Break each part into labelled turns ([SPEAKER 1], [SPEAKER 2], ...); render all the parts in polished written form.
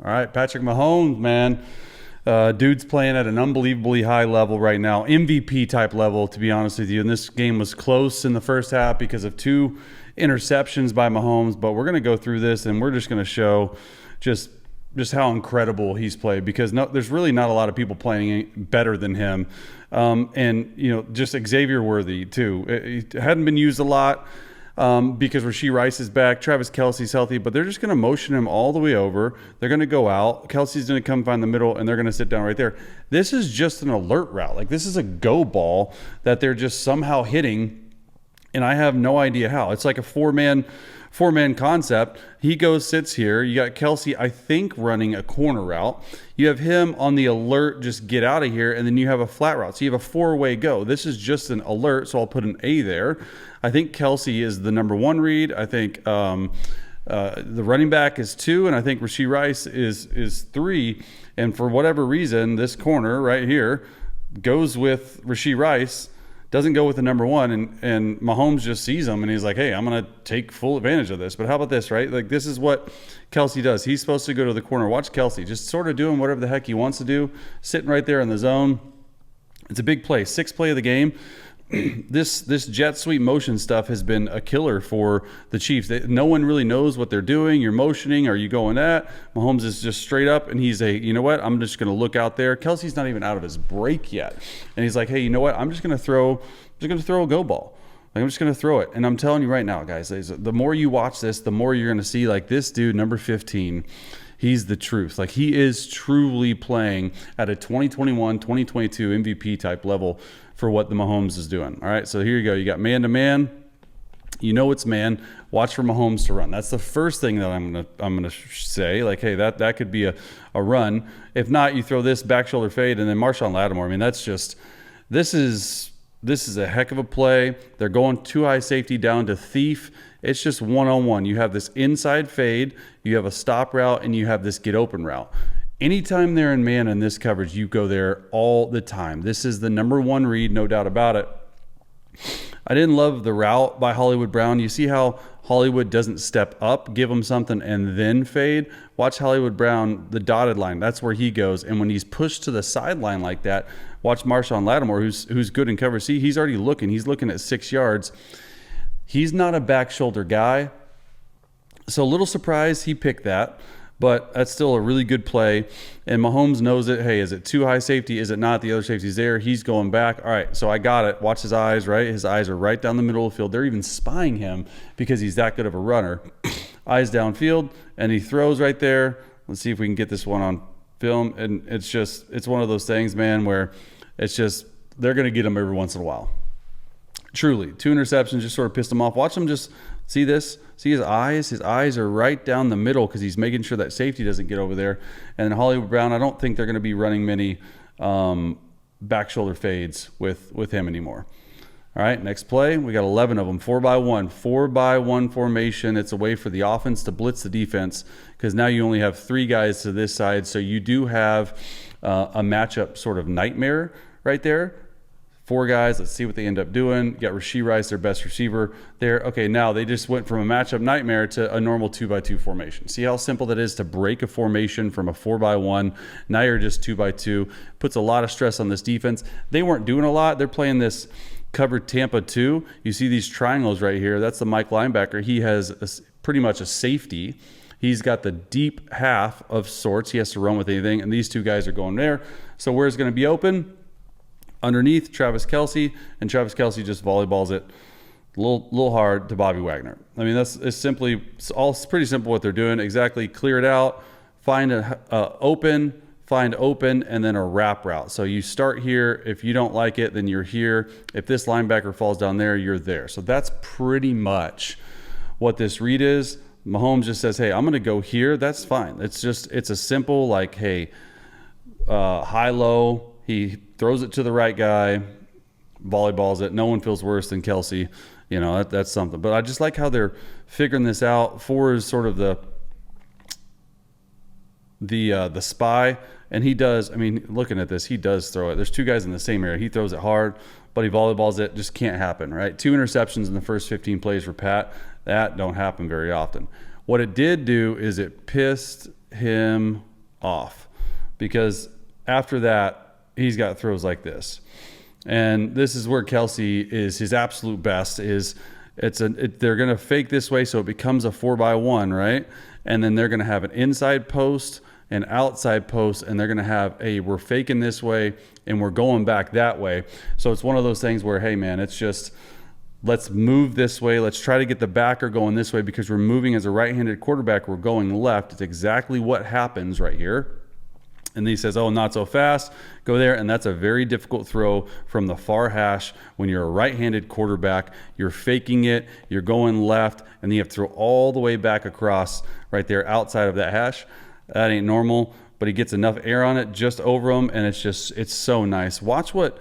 [SPEAKER 1] All right, Patrick Mahomes, man. Dude's playing at an unbelievably high level right now, MVP type level, to be honest with you. And this game was close in the first half because of 2 interceptions by Mahomes. But we're going to go through this and we're just going to show just how incredible he's played, because there's really not a lot of people playing better than him. And, just Xavier Worthy, too. It hadn't been used a lot because Rashee Rice is back. Travis Kelsey's healthy, but they're just going to motion him all the way over. They're going to go out. Kelsey's going to come find the middle, and they're going to sit down right there. This is just an alert route. Like, this is a go ball that they're just somehow hitting, and I have no idea how. It's like a four-man concept. He goes, sits here. You got Kelsey, I think, running a corner route. You have him on the alert, just get out of here, and then you have a flat route. So you have a 4-way go. This is just an alert, so I'll put an A there. I think Kelsey is the number 1 read. I think the running back is 2, and I think Rashee Rice is 3. And for whatever reason, this corner right here goes with Rashee Rice, doesn't go with the number 1, and Mahomes just sees him and he's like, hey, I'm going to take full advantage of this. But how about this, right? Like, this is what Kelsey does. He's supposed to go to the corner. Watch Kelsey just sort of doing whatever the heck he wants to do, sitting right there in the zone. It's a big play, 6th play of the game. This jet sweep motion stuff has been a killer for the Chiefs. No one really knows what they're doing. You're motioning. Are you going at? Mahomes is just straight up, and he's you know what? I'm just going to look out there. Kelsey's not even out of his break yet, and he's like, hey, you know what? I'm just going to throw a go ball. Like, I'm just going to throw it. And I'm telling you right now, guys, the more you watch this, the more you're going to see, like, this dude, number 15, he's the truth. Like, he is truly playing at a 2021, 2022 MVP type level for what the Mahomes is doing. All right, so here you go. You got man-to-man. You know it's man. Watch for Mahomes to run. That's the first thing that I'm gonna say. Like, hey, that could be a run. If not, you throw this back shoulder fade, and then Marshawn Lattimore. I mean, that's just this is a heck of a play. They're going too high safety down to thief. It's just one-on-one. You have this inside fade, you have a stop route, and you have this get open route. Anytime they're in man in this coverage, you go there all the time. This is the number 1 read, no doubt about it. I didn't love the route by Hollywood Brown. You see how Hollywood doesn't step up, give him something, and then fade? Watch Hollywood Brown, the dotted line. That's where he goes. And when he's pushed to the sideline like that, watch Marshawn Lattimore, who's good in cover. See, he's already looking. He's looking at 6 yards. He's not a back shoulder guy. So a little surprised he picked that. But that's still a really good play. And Mahomes knows it. Hey, is it too high safety? Is it not? The other safety's there. He's going back. All right, so I got it. Watch his eyes, right? His eyes are right down the middle of the field. They're even spying him because he's that good of a runner. Eyes downfield, and he throws right there. Let's see if we can get this one on film. And it's one of those things, man, where it's just they're going to get him every once in a while. Truly, 2 interceptions just sort of pissed him off. Watch him just see this. See his eyes? His eyes are right down the middle because he's making sure that safety doesn't get over there. And then Hollywood Brown, I don't think they're going to be running many back shoulder fades with him anymore. All right, next play. We got 11 of them, 4x1. 4x1 formation. It's a way for the offense to blitz the defense because now you only have 3 guys to this side. So you do have a matchup sort of nightmare right there. 4 guys. Let's see what they end up doing. You got Rashee Rice, their best receiver there. Okay, now they just went from a matchup nightmare to a normal 2x2 formation. See how simple that is to break a formation from a 4x1. Now you're just 2x2. Puts a lot of stress on this defense. They weren't doing a lot. They're playing this covered Tampa 2. You see these triangles right here. That's the Mike linebacker. He has pretty much a safety. He's got the deep half of sorts. He has to run with anything, and these 2 guys are going there. So where's going to be open? Underneath Travis Kelsey, and Travis Kelsey just volleyballs it a little hard to Bobby Wagner. I mean, it's pretty simple what they're doing. Exactly, clear it out, find open, and then a wrap route. So you start here. If you don't like it, then you're here. If this linebacker falls down there, you're there. So that's pretty much what this read is. Mahomes just says, hey, I'm going to go here. That's fine. It's a simple, like, hey, high-low. He throws it to the right guy, volleyballs it. No one feels worse than Kelsey. You know, that's something. But I just like how they're figuring this out. 4 is sort of the spy, and he does. I mean, looking at this, he does throw it. There's 2 guys in the same area. He throws it hard, but he volleyballs it. Just can't happen, right? 2 interceptions in the first 15 plays for Pat. That don't happen very often. What it did do is it pissed him off, because after that, he's got throws like this. And this is where Kelsey is his absolute best. They're going to fake this way, so it becomes a 4x1, right? And then they're going to have an inside post, an outside post, and they're going to have we're faking this way and we're going back that way. So it's one of those things where, hey man, it's just, let's move this way. Let's try to get the backer going this way, because we're moving as a right-handed quarterback. We're going left. It's exactly what happens right here. And he says, oh, not so fast. Go there. And that's a very difficult throw from the far hash when you're a right-handed quarterback. You're faking it. You're going left. And then you have to throw all the way back across right there outside of that hash. That ain't normal. But he gets enough air on it just over him. And it's so nice. Watch what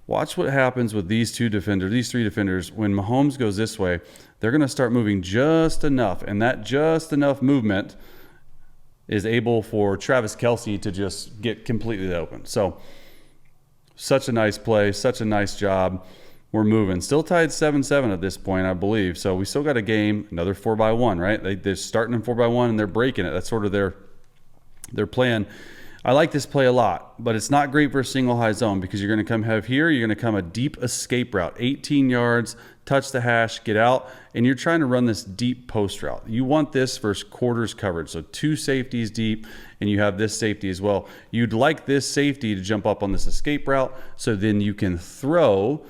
[SPEAKER 1] happens with these three defenders. When Mahomes goes this way, they're going to start moving just enough. And that just enough movement is able for Travis Kelsey to just get completely open. So such a nice play, such a nice job. We're moving. Still tied 7-7 at this point, I believe. So we still got a game, another 4x1, right? They're starting in 4x1 and they're breaking it. That's sort of their plan. I like this play a lot, but it's not great for a single high zone, because you're going to come you're going to come a deep escape route, 18 yards, touch the hash, get out, and you're trying to run this deep post route. You want this versus quarters coverage, so 2 safeties deep, and you have this safety as well. You'd like this safety to jump up on this escape route, so then you can throw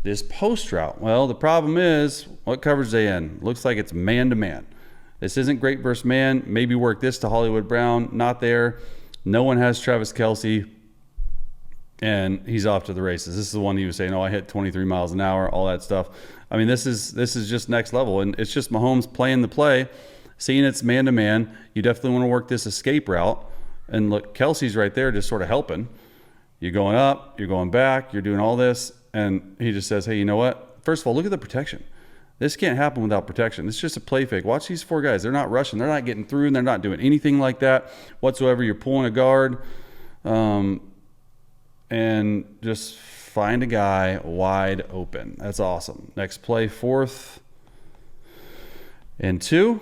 [SPEAKER 1] this post route. Well, the problem is, what coverage they in? Looks like it's man-to-man. This isn't great versus man. Maybe work this to Hollywood Brown. Not there. No one has Travis Kelsey, and he's off to the races. This is the one he was saying, oh, I hit 23 miles an hour, all that stuff. I mean, this is just next level, and it's just Mahomes playing the play, seeing it's man-to-man. You definitely want to work this escape route, and look, Kelsey's right there just sort of helping. You're going up, you're going back, you're doing all this, and he just says, hey, you know what? First of all, look at the protection. This can't happen without protection. It's just a play fake. Watch these 4 guys. They're not rushing. They're not getting through, and they're not doing anything like that whatsoever. You're pulling a guard, and just find a guy wide open. That's awesome. Next play, 4th and 2.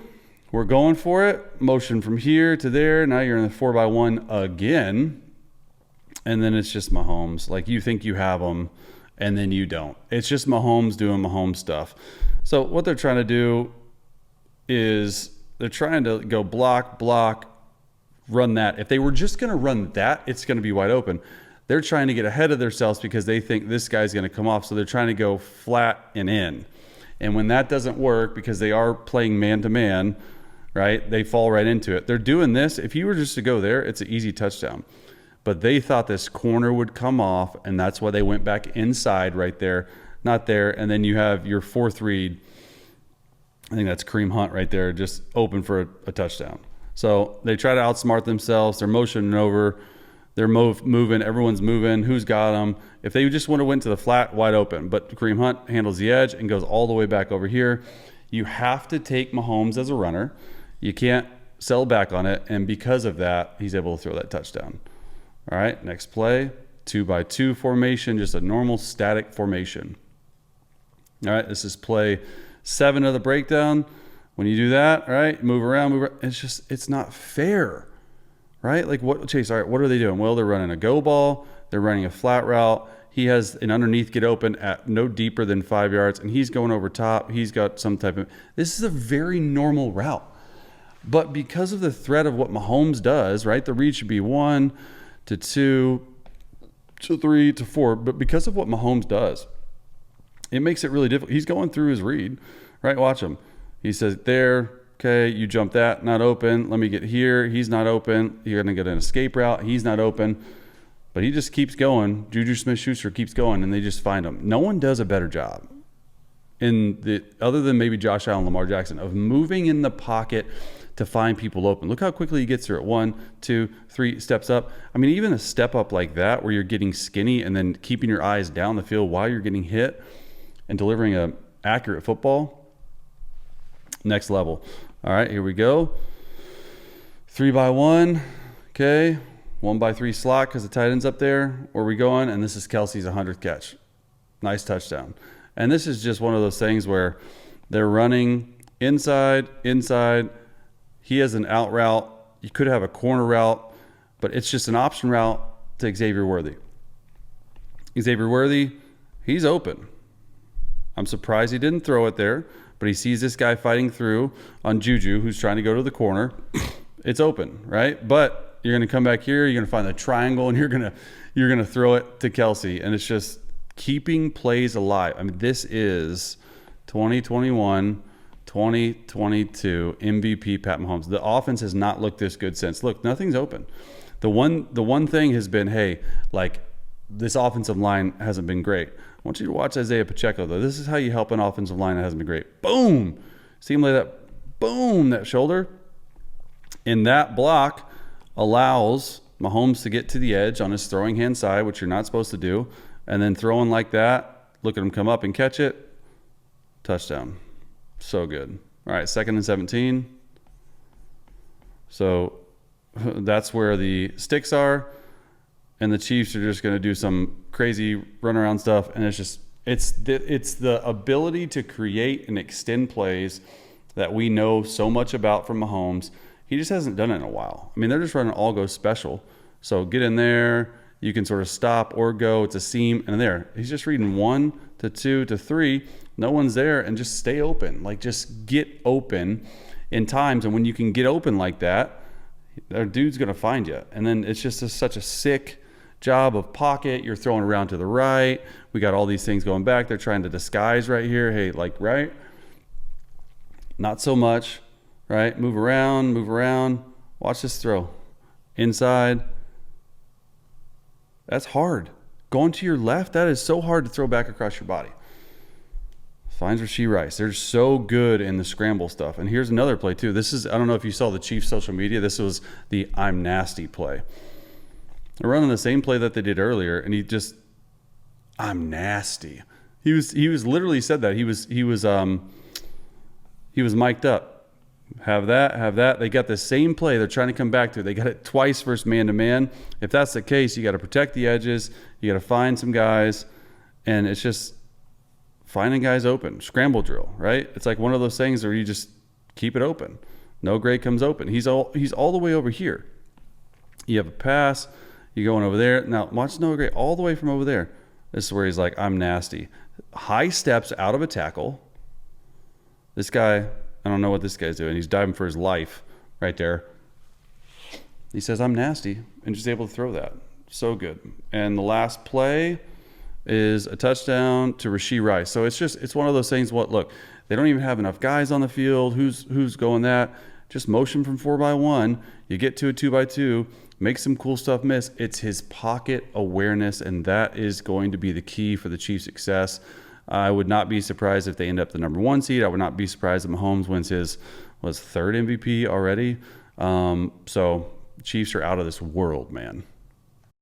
[SPEAKER 1] We're going for it. Motion from here to there. Now you're in the 4x1 again, and then it's just Mahomes. Like, you think you have him, and then you don't. It's just Mahomes doing Mahomes stuff. So what they're trying to do is they're trying to go block, run that. If they were just going to run that, it's going to be wide open. They're trying to get ahead of themselves because they think this guy's going to come off. So they're trying to go flat and in. And when that doesn't work, because they are playing man-to-man, right, they fall right into it. They're doing this. If you were just to go there, it's an easy touchdown. But they thought this corner would come off, and that's why they went back inside right there. Not there. And then you have your 4th read. I think that's Kareem Hunt right there, just open for a touchdown. So they try to outsmart themselves. They're motioning over. They're moving. Everyone's moving. Who's got them? If they just would have went to the flat, wide open. But Kareem Hunt handles the edge and goes all the way back over here. You have to take Mahomes as a runner. You can't sell back on it. And because of that, he's able to throw that touchdown. All right, next play. 2x2 formation, just a normal static formation. All right, this is play 7 of the breakdown. When you do that, all right, move around. It's not fair, right? Like, what, Chase, all right, what are they doing? Well, they're running a go ball. They're running a flat route. He has an underneath get open at no deeper than 5 yards, and he's going over top. He's got some type of, this is a very normal route. But because of the threat of what Mahomes does, right, the read should be 1 to 2 to 3 to 4. But because of what Mahomes does, it makes it really difficult. He's going through his read, right? Watch him. He says, there, okay, you jump that, not open. Let me get here. He's not open. You're going to get an escape route. He's not open. But he just keeps going. Juju Smith-Schuster keeps going, and they just find him. No one does a better job, other than maybe Josh Allen, Lamar Jackson, of moving in the pocket to find people open. Look how quickly he gets through it. 1, 2, 3 steps up. I mean, even a step up like that where you're getting skinny and then keeping your eyes down the field while you're getting hit and delivering a accurate football, next level. All right, here we go. 3x1, okay. 1x3 slot because the tight end's up there. Where are we going? And this is Kelsey's 100th catch. Nice touchdown. And this is just one of those things where they're running inside. He has an out route. You could have a corner route. but it's just an option route to Xavier Worthy. Xavier Worthy, he's open. I'm surprised he didn't throw it there, but he sees this guy fighting through on Juju, who's trying to go to the corner. It's open, right? But you're going to come back here, you're going to find the triangle, and you're going to throw it to Kelsey, and it's just keeping plays alive. I mean, this is 2021, 2022 MVP Pat Mahomes. The offense has not looked this good since. Look, nothing's open. The one thing has been, hey, like, this offensive line hasn't been great. I want you to watch Isaiah Pacheco, though. This is how you help an offensive line that hasn't been great. Boom! See him lay that, boom, that shoulder. And that block allows Mahomes to get to the edge on his throwing hand side, which you're not supposed to do, and then throwing like that, look at him come up and catch it, touchdown. So good. All right, 2nd and 17. So that's where the sticks are, and the Chiefs are just going to do some crazy runaround stuff, and it's the ability to create and extend plays that we know so much about from Mahomes. He just hasn't done it in a while. I mean, they're just running all go special. So get in there, you can sort of stop or go. It's a seam, and there he's just reading 1 to 2 to 3. No one's there, and just stay open. Like, just get open in times, and when you can get open like that, our dude's going to find you. And then it's just such a sick job of pocket. You're throwing around to the right. We got all these things going back. They're trying to disguise right here. Hey, like, right? Not so much, right? Move around, move around. Watch this throw. Inside. That's hard. Going to your left, that is so hard to throw back across your body. Finds Rashee Rice. They're so good in the scramble stuff. And here's another play, too. This is, I don't know if you saw the Chiefs' social media. This was the I'm nasty play. They're running the same play that they did earlier, and he just, I'm nasty. He was literally said that. He was mic'd up. Have that. They got the same play they're trying to come back to. They got it twice versus man-to-man. If that's the case, you got to protect the edges. You got to find some guys, and it's just finding guys open. Scramble drill, right? It's like one of those things where you just keep it open. No grade comes open. He's all the way over here. You have a pass. You're going over there. Now, watch Noah Gray all the way from over there. This is where he's like, I'm nasty. High steps out of a tackle. This guy, I don't know what this guy's doing. He's diving for his life right there. He says, I'm nasty, and just able to throw that. So good. And the last play is a touchdown to Rashee Rice. So it's one of those things, look, they don't even have enough guys on the field. Who's going that? Just motion from 4x1. You get to a 2x2. Make some cool stuff miss. It's his pocket awareness, and that is going to be the key for the Chiefs' success. I would not be surprised if they end up the number 1 seed. I would not be surprised if Mahomes wins his 3rd MVP already. So Chiefs are out of this world, man.